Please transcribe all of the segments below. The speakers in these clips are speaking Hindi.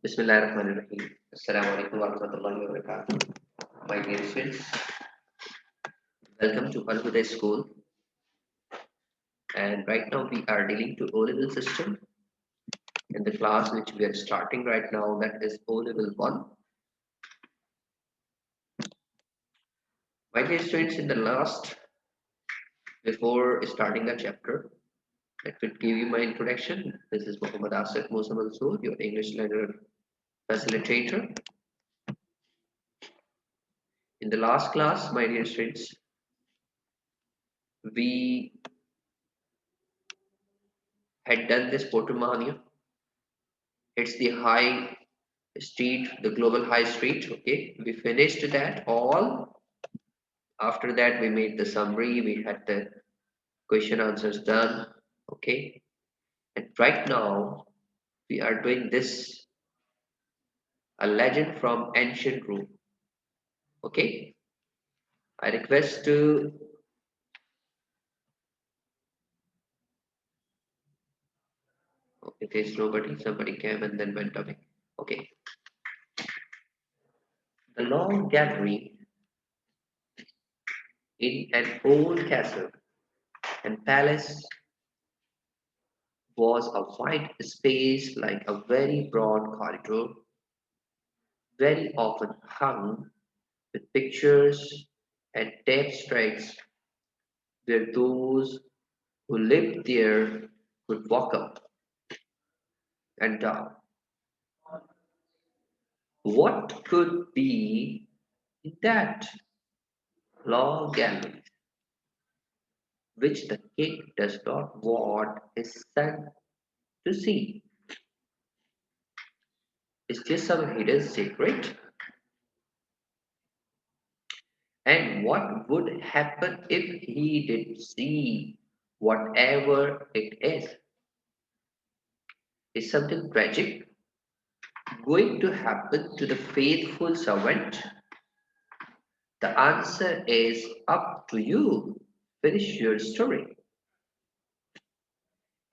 Bismillahirrahmanirrahim. Assalamu alaikum warahmatullahi wabarakatuh. My dear students, welcome to Al School. And right now we are dealing to O-level system. In the class which we are starting right now, that is O-level 1. My dear students, in the last, before starting the chapter, let me give you my introduction. This is Muhammad Asif Musa Mansoor, your English learner facilitator. In the last class, my dear students, we had done this Portomania. It's the high street, the global high street. Okay, we finished that all. After that, we made the summary, we had the question answers done. Okay, and right now we are doing this, a legend from ancient Rome. Okay, I request to, okay, there's nobody, somebody came and then went away. Okay, the long gallery in an old castle and palace was a wide space like a very broad corridor, very often hung with pictures and tapestries where those who lived there could walk up and down. What could be in that long gallery which the king does not want his son to see? Is there some hidden secret? And what would happen if he did see whatever it is? Is something tragic going to happen to the faithful servant? The answer is up to you. Finish your story.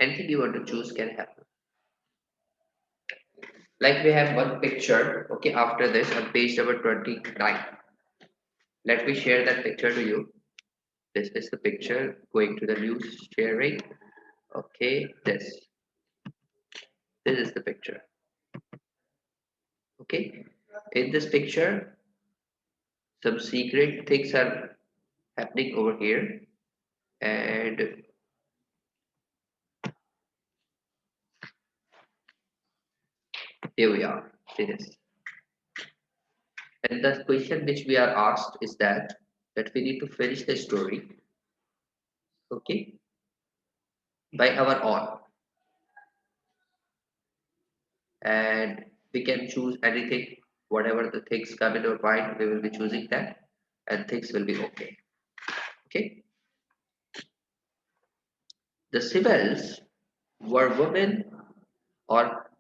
Anything you want to choose can happen. Like we have one picture, okay, after this on page number 29. Let me share that picture to you. This is the picture going to the news sharing. Okay, this is the picture. Okay, in this picture, some secret things are happening over here, and here we are. See this. And the question which we are asked is that we need to finish the story, okay, by our own, and we can choose anything, whatever the things come in our mind, we will be choosing that, and things will be okay. Okay, the Sibyls were women or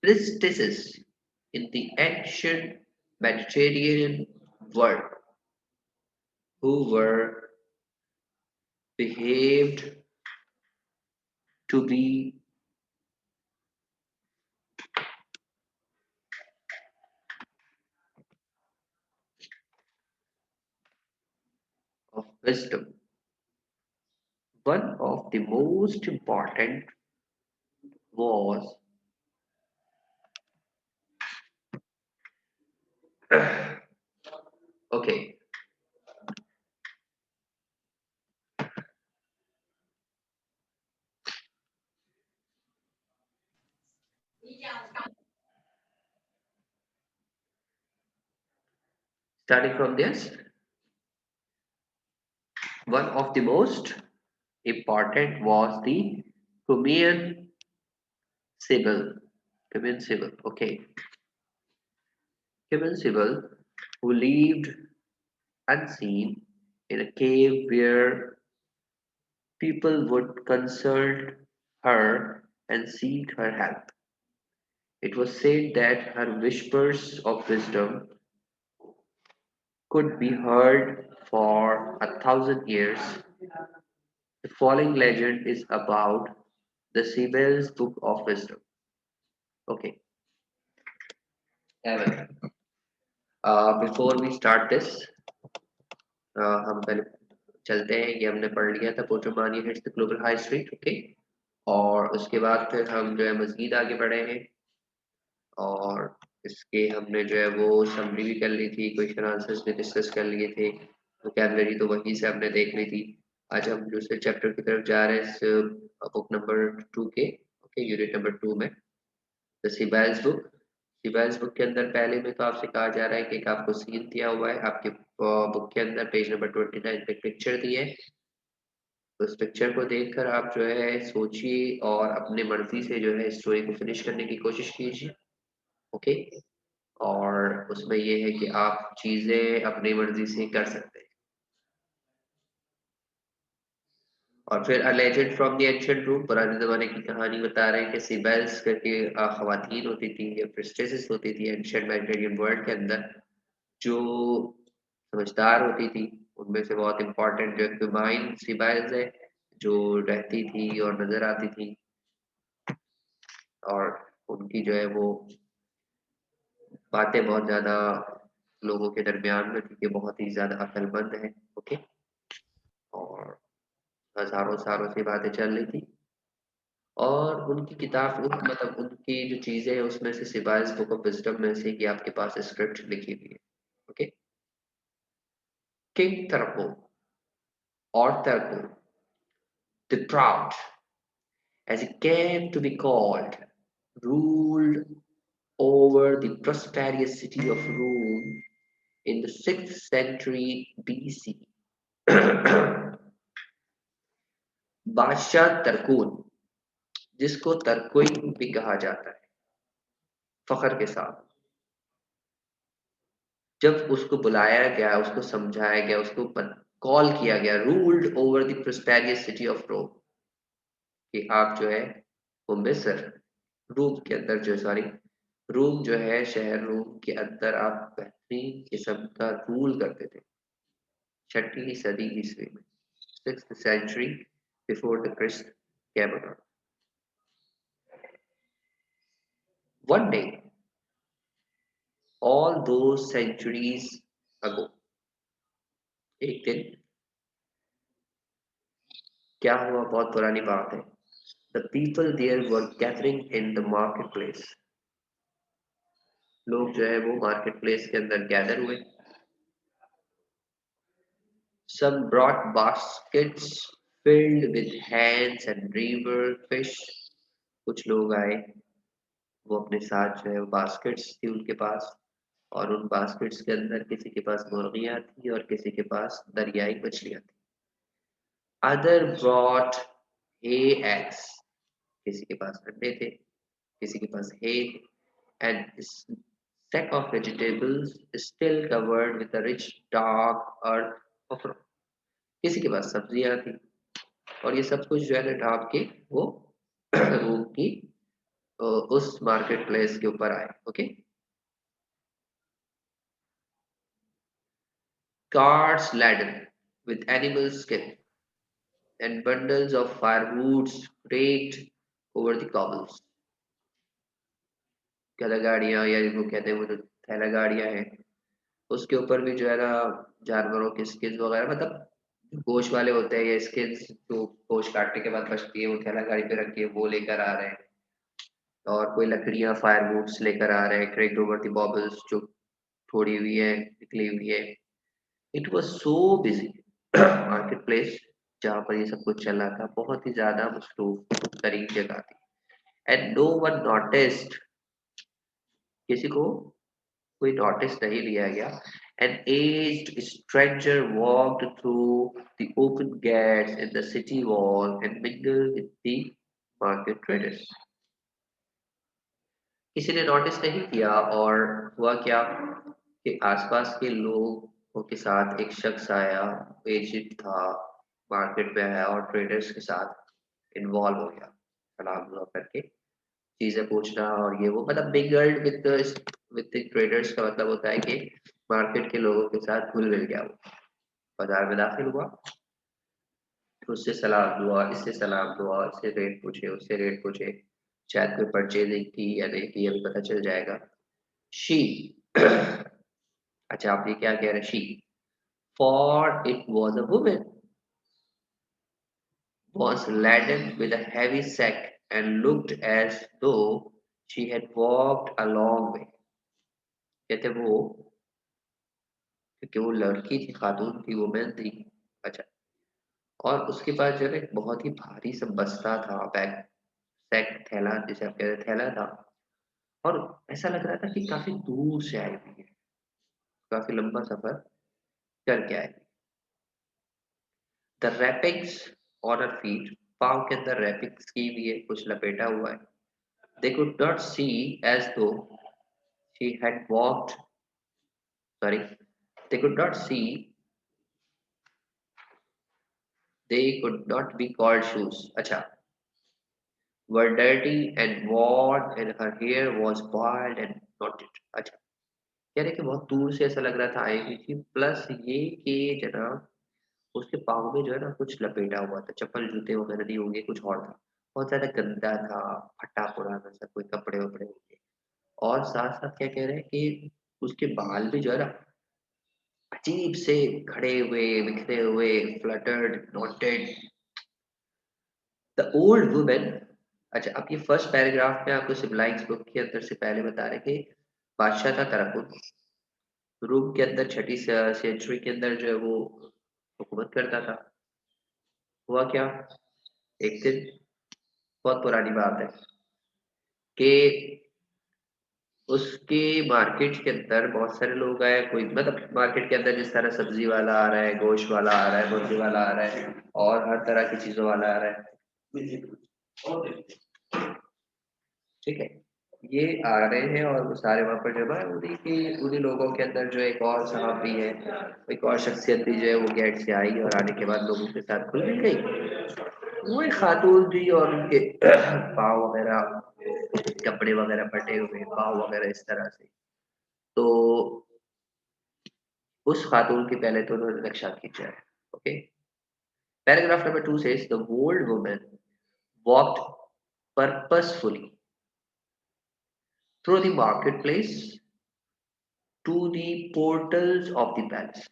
priestesses in the ancient Mediterranean world who were behaved to be of wisdom. One of the most important was okay. Starting from this, one of the most important was the Cumean Sibyl. Cumean Sibyl, okay. Cumean Sibyl, who lived unseen in a cave where people would consult her and seek her help. It was said that her whispers of wisdom could be heard for 1,000 years. The following legend is about the Sibyl's Book of Wisdom. Okay, एवन। बिफोर वी स्टार्ट दिस, हम पहले चलते हैं, ये हमने पढ़ लिया था पोटरमानी hits the global high street, okay. और उसके बाद फिर हम जो है मजीद आगे बढ़े हैं, और इसके हमने जो है वो समरी भी कर ली थी, क्वेश्चन आंसर्स भी डिस्कस कर लिए थे, वोकैबुलरी तो वहीं से हमने देख ली थी। आज हम दूसरे चैप्टर की तरफ जा रहे हैं इस बुक नंबर 2 के, ओके, यूनिट नंबर 2 में, द सिबैल्स बुक। सिबैल्स बुक के अंदर पहले में तो आपसे कहा जा रहा है कि एक आपको सीन दिया हुआ है आपके बुक के अंदर, पेज नंबर 29 पे पिक्चर दी है। तो उस पिक्चर को देखकर आप जो है सोचिए और अपने मर्जी से जो है स्टोरी को फिनिश करने की कोशिश कीजिए, ओके। और उसमें ये है कि आप चीजें अपनी मर्जी से कर सकते हैं। और फिर alleged from the ancient room, पुराने जमाने की कहानी बता रहे हैं कि सिबेल्स करके खवातीन होती थी या प्रिस्टेसेस होती थी एंशिएंट मेडिटेरियन वर्ल्ड के अंदर, जो समझदार होती थी। उनमें से बहुत इंपॉर्टेंट जो क्यूमाइन सिबेल्स है, जो रहती थी और नजर आती थी, और उनकी जो है वो बातें बहुत ज्यादा लोगों के दरमियान में थी कि बहुत ही ज्यादा अक्लमंद है, ओके। और हजारों सालों से बातें चल रही थी, और उनकी किताब मतलब उनकी जो चीजें हैं उसमें से सिवाय बुक ऑफ विजडम में से कि आपके पास स्क्रिप्ट लिखी हुई है, ओके। किंग तरको और Tarquin the proud, as he came to be called, ruled over the prosperous city of Rome in the 6th century BC. बादशाह तरकुन, जिसको तरकुइन भी कहा जाता है फखर के साथ, जब उसको बुलाया गया, उसको समझाया गया, उसको कॉल किया गया, ruled over the prosperous city of Rome, कि आप जो है वो मिस्र, रूम के अंदर जो, सॉरी, रूम जो है शहर रूम के अंदर आप बेहतरीन किस्म का रूल करते थे, 6वीं सदी ईस्वी में, 6th century before the Christ came around. One day, all those centuries ago, एक दिन, क्या हुआ, बहुत पुरानी बात है। The people there were gathering in the marketplace. लोग जो है वो मार्केट प्लेस के अंदर गैदर हुए। Some brought baskets filled with hands and river fish. कुछ लोग आए, वो अपने साथ जो है वो बास्केट्स थी उनके पास, और उन बास्केट्स के अंदर किसी के पास मुर्गियां थी और किसी के पास दरियाई मछलियां थी। Other brought hay eggs, किसी के पास अंडे थे, किसी के पास hay, and sack of vegetables still covered with a rich dark earth of rock. किसी के पास सब्जियां थी, और ये सब कुछ जो है ना ढाप के वो रूम की उस मार्केट प्लेस के ऊपर आए, okay. Carts laden with animal skin and bundles of firewoods raked over the cobbles. गदा गाड़ियां, या जिनको कहते हैं वो जो थैला गाड़ियां हैं, उसके ऊपर भी जो है ना जानवरों के स्किन वगैरह, मतलब गोश्त वाले होते हैं, या स्किन जो गोश्त काटने के बाद बचती है वो ठेला गाड़ी पे रखी है, वो लेकर आ रहे हैं। और कोई लकड़ियां फायरवुड्स लेकर आ रहे हैं, क्रेक्ड ओवर द बबल्स, जो थोड़ी हुई है, निकली हुई है। It was so busy market place, जहाँ पर ये सब कुछ चल रहा था, बहुत ही ज्यादा मसरूफ तरीन जगह थी। एंड नो वन नोटिस्ड, किसी को कोई नोटिस नहीं लिया गया। An aged stranger walked through the open gates in the city wall and mingled with the market traders. किसी ने नोटिस नहीं किया, और हुआ क्या कि आसपास के लोगों के साथ एक शख्स आया, एजेड था, मार्केट में आया और ट्रेडर्स के साथ इन्वॉल्व हो गया, सलाम दुआ करके चीजें पूछना और ये वो, मतलब मिंगल्ड विद द ट्रेडर्स का मतलब होता है कि मार्केट के लोगों के साथ घुल मिल गया, वो बाजार में दाखिल हुआ, उससे सलाम दुआ, इससे सलाम दुआ, इससे रेट पूछे, उससे रेट पूछे, शायद कोई परचेजिंग की या नहीं की अभी पता चल जाएगा। शी अच्छा आप ये क्या कह रहे हैं she for it was a women was laden with a heavy sack and looked as though she had walked a long way. कहते वो क्योंकि वो लड़की थी खातून थी वुमेन थी अच्छा और उसके पास जो है एक बहुत ही भारी सा बस्ता था बैग सैक थैला जिसे आप कह रहे थैला था और ऐसा लग रहा था कि काफी दूर से आई हुई है काफी लंबा सफर करके I the रैपिंग्स on her feet पाँव के अंदर रैपिंग्स की हुई है कुछ लपेटा हुआ है they could not see as though she had walked sorry they could not see they could not be called shoes acha were dirty and worn and her hair was bald and knotted अच्छा कह रहे कि बहुत दूर से ऐसा लग रहा था आई हुई थी प्लस ये कि जनाब उसके पाँव में जो है ना कुछ लपेटा हुआ था चप्पल जूते वगैरह नहीं होंगे कुछ और था बहुत ज्यादा गंदा था फटा पुराना सा कोई कपड़े वपड़े होंगे और साथ साथ क्या कह रहे हैं कि उसके बाल भी जो है ना अजीब से खड़े हुए बिखरे हुए fluttered noted the old women अच्छा अब ये फर्स्ट पैराग्राफ में आपको सिबलाइंस बुक के अंदर से पहले बता रहे कि बादशाह था तराकुन रूम के अंदर छठी सेंचुरी के अंदर जो है वो हुकूमत करता था हुआ क्या एक दिन बहुत पुरानी बात है कि उसके मार्केट के अंदर बहुत सारे लोग आए कोई मतलब मार्केट के अंदर जिस तरह सब्जी वाला आ रहा है गोश्त वाला आ रहा है मुर्गी वाला आ रहा है और हर तरह की चीजों वाला आ रहा है ठीक है ये आ रहे हैं और वो सारे वहां पर जमा है उन्हीं लोगों के अंदर जो एक और साहब भी है एक और शख्सियत भी जो है वो गेट से आई और आने के बाद लोगों के साथ खुल भी गई वो एक खातून थी और उनके पाँव वगैरह कपड़े वगैरह फटे हुए पाँव वगैरह इस तरह से तो उस खातून की पहले तो उन्होंने नक्शा खींचा है okay paragraph number 2 says the old woman walked purposefully through the marketplace to the portals of the palace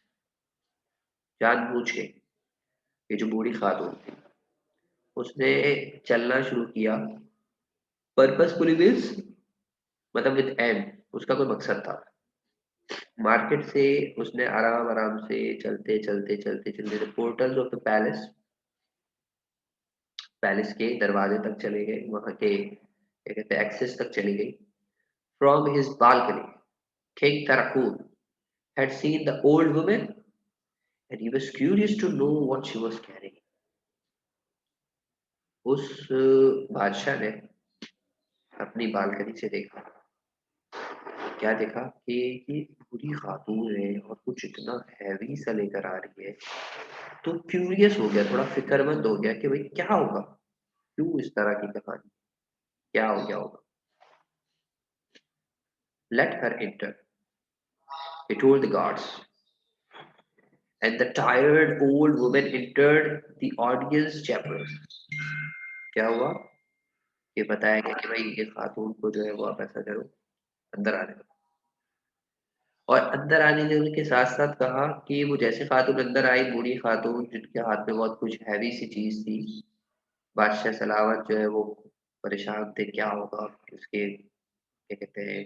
जानबूझ के ये जो बूढ़ी खातून थी उसने चलना शुरू किया पर्पसफुली मीन्स मतलब विद एंड उसका कोई मकसद था मार्केट से उसने आराम आराम से चलते portals of the palace palace के दरवाजे तक चले गए वहां के क्या कहते हैं एक्सेस तक चली गई from his balcony king Tarakun had seen the old woman and he was curious to know what she was carrying उस बादशाह ने अपनी बालकनी से देखा क्या देखा कि ये पूरी खातून है और कुछ इतना हैवी सा लेकर आ रही है तो क्यूरियस हो गया थोड़ा फिक्रमंद हो गया कि भाई क्या होगा क्यों इस तरह की कहानी क्या हो गया होगा let her enter he told the guards and the tired old woman entered the audience chamber क्या हुआ ये बताया गया कि भाई ये खातून को जो है वो आप ऐसा करो अंदर आने दो और अंदर आने देने के साथ साथ कहा कि वो जैसे खातून अंदर आई बूढ़ी खातून जिनके हाथ में बहुत कुछ हैवी सी चीज थी बादशाह सलावत जो है वो परेशान थे क्या होगा उसके क्या कहते हैं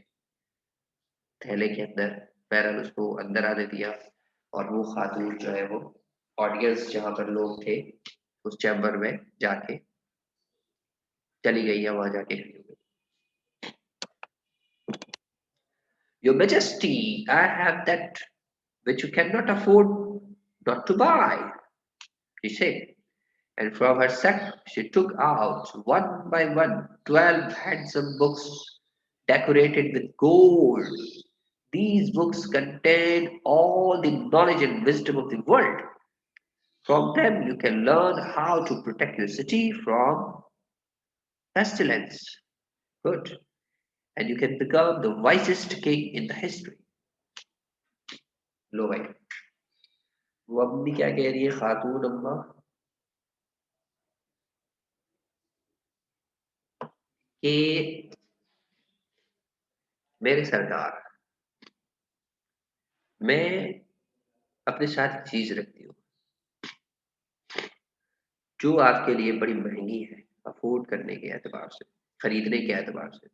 थैले के अंदर बहरहाल उसको अंदर आने दिया और वो खातून जो है वो ऑडियंस जहाँ पर लोग थे उस चैम्बर में जाके चली गई है वहां जाके खड़ी हो गई Your Majesty, I have that which you cannot afford not to buy, she said. And from her sack she took out one by one 12 handsome books decorated with gold. These books contain all the knowledge and wisdom of the world. From them you can learn how to protect your city from pestilence. Good. And you can become the wisest king in the history. लो भाई वो अम्मी क्या कह रही है खातून अम्मा कि मेरे सरकार मैं अपने साथ एक चीज रखती हूँ जो आपके लिए बड़ी महंगी है, अफोर्ड करने के एतबार से, खरीदने के एतबार से।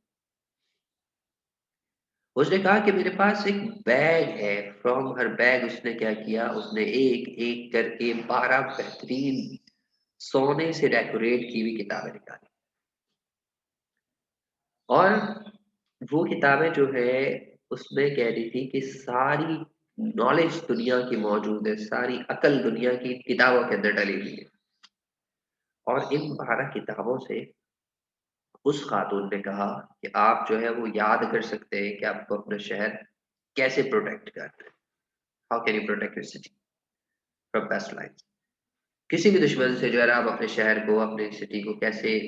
उसने कहा कि मेरे पास एक बैग है। फ्रॉम हर बैग उसने क्या किया, उसने एक एक करके 12 बेहतरीन सोने से डेकोरेट की हुई किताबें निकाली। और वो किताबें जो है उसमें कह रही थी कि सारी नॉलेज दुनिया की मौजूद है, सारी अकल दुनिया की किताबों के अंदर डली हुई है। और इन 12 किताबों से उस खातून ने कहा कि आप जो है वो याद कर सकते हैं कि आपको अपना शहर कैसे प्रोटेक्ट करना है। How can you protect your city from paste line. किसी भी दुश्मन से जो है ना आप अपने शहर को, अपने सिटी को कैसे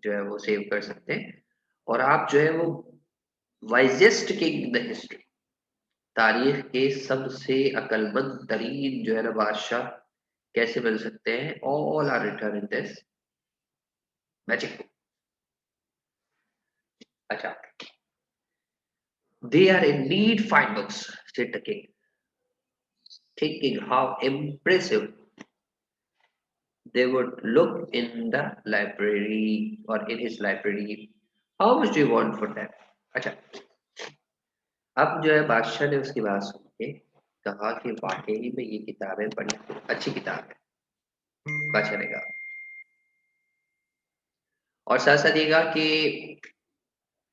जो है वो सेव कर सकते हैं। और आप जो है वो wisest king in the history, तारीख के सबसे अक्लमंद तरीन जो है ना बादशाह कैसे बन सकते हैं। All are written in this magic book. अच्छा, they are indeed fine books, said the king, thinking how impressive they would look in the library or in his library. How much do you want for that? अच्छा, अब जो है बादशाह ने उसकी बात सुन के कहा कि वाकई में ये किताबें बड़ी अच्छी किताब है। बादशाह ने कहा, और साथ साथ ये कहा कि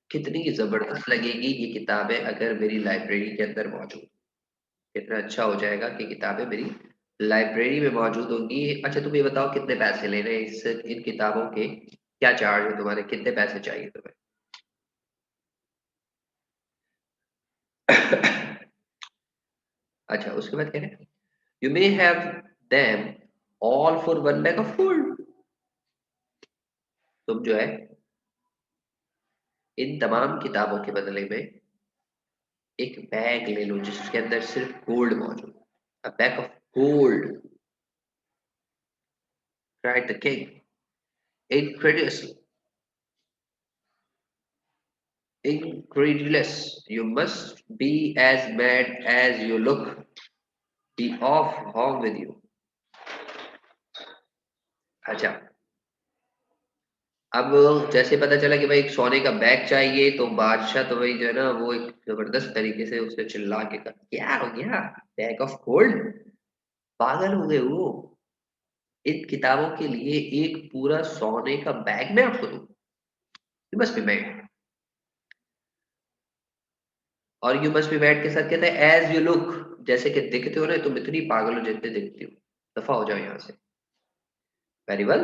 कितनी जबरदस्त लगेगी ये किताबें अगर मेरी लाइब्रेरी के अंदर मौजूद। कितना अच्छा हो जाएगा कि किताबें मेरी लाइब्रेरी में मौजूद होंगी। अच्छा, तुम ये बताओ कितने पैसे ले रहे हैं इस इन किताबों के, क्या चार्ज है तुम्हारे, कितने पैसे चाहिए तुम्हें? अच्छा, उसके बाद कह रहे हैं you may have them all for one bag of gold. तुम जो है इन तमाम किताबों के बदले में एक बैग ले लो जिसके अंदर सिर्फ गोल्ड मौजूद। अ bag of gold, cried the king incredulously. Incredulous, you must be as mad as you look. Be off home with you. अच्छा, अब जैसे पता चला कि भाई एक सोने का बैग चाहिए तो बादशाह तो भाई जो है ना वो एक जबरदस्त तरीके से उसने चिल्ला के कहा, क्या हो गया, बैग ऑफ गोल्ड, पागल हो गए वो, इन किताबों के लिए एक पूरा सोने का बैग मैं आपको दूं? You must be mad. और यू मस्ट बी मैड के साथ कहते हैं एज यू लुक, जैसे कि दिखते हो ना तुम इतनी पागल हो जितने दिखती हो, दफा हो जाओ यहाँ से। Very well,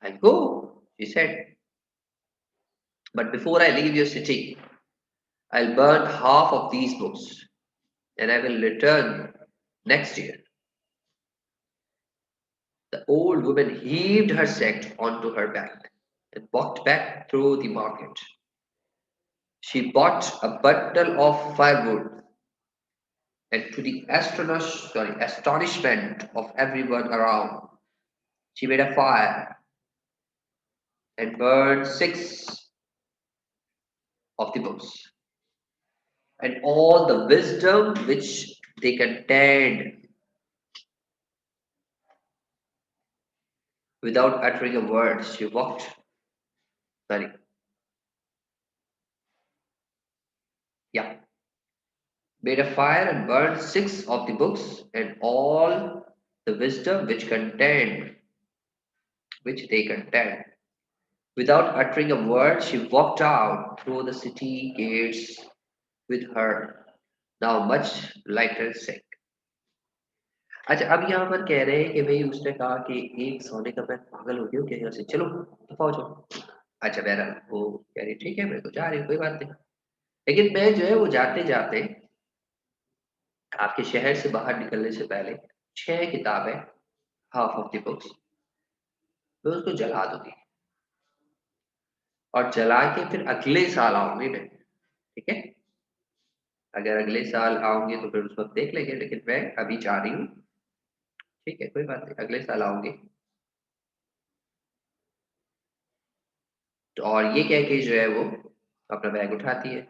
I go, she said, but before I leave your city I'll burn half of these books and I will return next year. The old woman heaved her sack onto her back and walked back through the market. She bought a bundle of firewood, and to the astonishment of everyone around, she made a fire and burned 6 of the books, and all the wisdom which they contained. Without uttering a word, she sorry, yeah, made a fire and burned 6 of the books and all the wisdom which they contained. Without uttering a word, she walked out through the city gates with her now much lighter sack. अच्छा, अब यहाँ पर कह रहे हैं कि भाई उसने कहा कि एक सोने का मैं पागल हो गया हूँ कि यहाँ से चलो, दफा हो जाओ। अच्छा, बहरहाल वो कह रही ठीक है मैं तो जा रही हूँ, कोई बात नहीं, लेकिन मैं जो है वो जाते जाते आपके शहर से बाहर निकलने से पहले 6 किताबें, हाफ ऑफ द बुक्स, मैं उसको जला दूंगी और जला के फिर अगले साल आऊंगी मैं। ठीक है, अगर अगले साल आऊंगी तो फिर उस वक्त देख लेंगे, लेकिन मैं अभी जा रही हूँ। ठीक है, कोई बात नहीं, अगले साल आऊंगी। तो और ये कह के जो है वो अपना बैग उठाती है,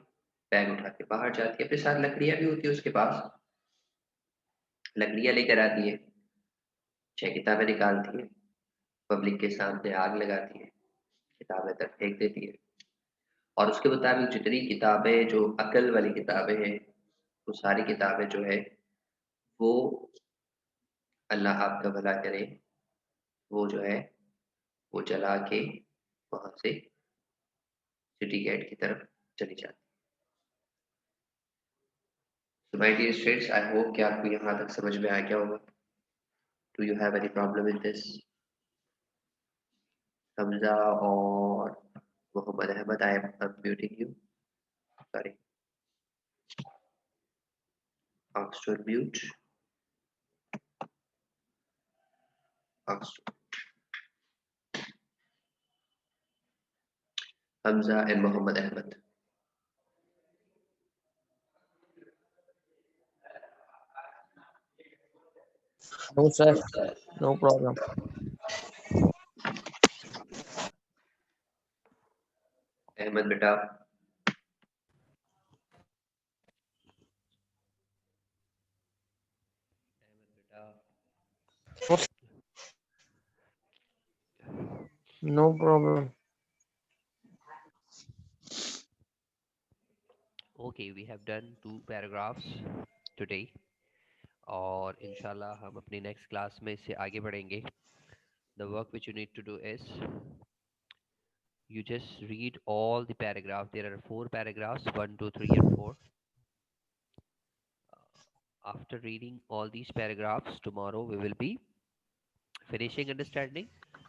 बैग उठा के बाहर जाती है, अपने साथ लकड़ियां भी होती है उसके पास, लकड़ियां लेकर आती है, 6 किताबें निकालती है, पब्लिक के सामने आग लगाती है, किताबें तक फेंक देती है, और उसके मुताबिक जितनी किताबें जो अकल वाली किताबें हैं, वो सारी किताबें जो है वो, अल्लाह आपका भला करे, वो जो है वो जला के वहां से सिटी गेट की तरफ चली जाती है। तो my dear students, I hope कि आपको यहाँ तक समझ में आ गया होगा। Do you have any problem in this? Hamza और Mohammad Ahmad, I am unmuting you, sorry, asked to mute, asked Hamza and Mohammed Ahmed. No, sir. No problem. Ahmed बेटा, No problem. Okay, we have done 2 paragraphs today और इंशाल्लाह हम अपनी next class में इससे आगे बढ़ेंगे. The work which you need to do is you just read all the paragraphs. There are 4 paragraphs, 1, 2, 3, and 4. After reading all these paragraphs, tomorrow we will be finishing understanding,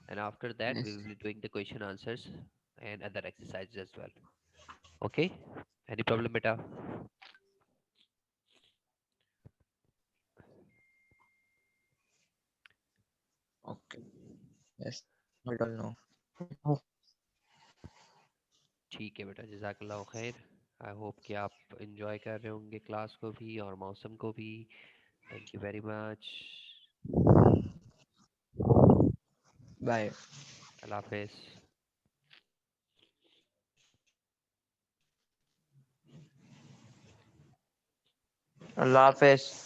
and after that we Yes. will be doing the question answers and other exercises as well. Okay? Any problem, beta? Okay. Yes. Not all no. ठीक है बेटा, जज़ाकल्लाह खैर. आई होप कि आप इंजॉय कर रहे होंगे क्लास को भी और मौसम को भी. Thank you very much. Bye. अल्लाह हाफिज़. Allah Hafiz.